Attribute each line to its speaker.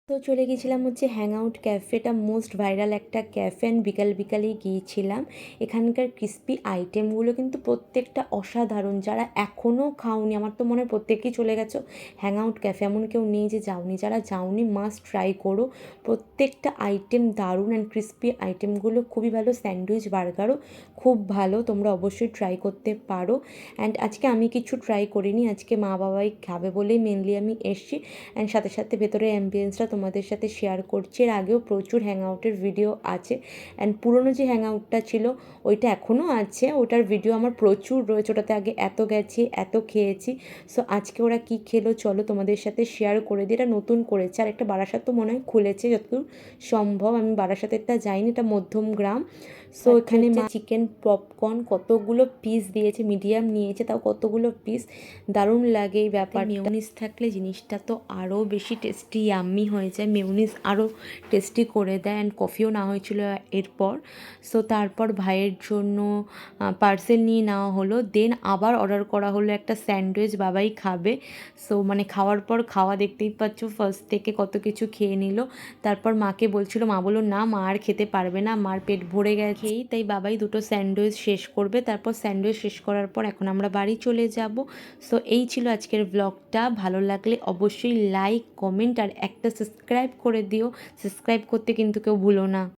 Speaker 1: তো চলে গেছিলাম হচ্ছে হ্যাং আউট ক্যাফেটা মোস্ট ভাইরাল একটা ক্যাফে অ্যান্ড বিকালেই গিয়েছিলাম। এখানকার ক্রিস্পি আইটেমগুলো কিন্তু প্রত্যেকটা অসাধারণ। যারা এখনও খাওনি, আমার তো মনে হয় প্রত্যেকেই চলে গেছো হ্যাং আউট ক্যাফে, এমন কেউ নেই যে যাওনি। যারা যাওনি মাস্ট ট্রাই করো, প্রত্যেকটা আইটেম দারুণ অ্যান্ড ক্রিস্পি আইটেমগুলো খুবই ভালো। স্যান্ডউইচ বার্গারও খুব ভালো, তোমরা অবশ্যই ট্রাই করতে পারো। অ্যান্ড আজকে আমি কিছু ট্রাই করিনি, আজকে মা বাবাই খাবে বলেই মেনলি আমি এসছি। অ্যান্ড সাথে সাথে ভেতরে অ্যাম্বিয়েন্সটা তোমাদের সাথে শেয়ার করছি। এর আগেও প্রচুর হ্যাং আউটের ভিডিও আছে, অ্যান্ড পুরনো যে হ্যাং আউটটা ছিল ওইটা এখনও আছে, ওটার ভিডিও আমার প্রচুর রয়েছে। ওটাতে আগে এত গেছি, এত খেয়েছি। সো আজকে ওরা কী খেলো চলো তোমাদের সাথে শেয়ার করে দিই। এটা নতুন করেছে, আর একটা বারাসাত তো মনে হয় খুলেছে যতদূর সম্ভব। আমি বারাসাতেরটা যাইনি, এটা মধ্যমগ্রাম। সো এখানে মা চিকেন পপকর্ন কতগুলো পিস দিয়েছে, মিডিয়াম নিয়েছে তাও কতগুলো পিস, দারুণ লাগে এই ব্যাপার। মেয়োনিজ থাকলে জিনিসটা তো আরও বেশি টেস্টি ইয়াম্মি হয়ে যায়, মেয়োনিজ আরও টেস্টি করে দেয়। অ্যান্ড কফিও না হয়েছিল এরপর। সো তারপর ভাইয়ের জন্য পার্সেল নিয়ে নেওয়া হলো, দেন আবার অর্ডার করা হলো একটা স্যান্ডউইচ, বাবাই খাবে। সো মানে খাওয়ার পর খাওয়া, দেখতেই পাচ্ছ ফার্স্ট থেকে কত কিছু খেয়ে নিল। তারপর মাকে বলছিল, মা বললো না মা আর খেতে পারবে না, মার পেট ভরে গেছেই, তাই বাবাই দুটো স্যান্ডউইচ শেষ করবে। তারপর স্যান্ডউইচ শেষ করার পর এখন আমরা বাড়ি চলে যাব। সো এই ছিল আজকের ব্লগটা। ভালো লাগলে অবশ্যই লাইক, কমেন্ট আর একটা সাবস্ক্রাইব করে দিও। সাবস্ক্রাইব করতে কিন্তু কেউ ভুলো না।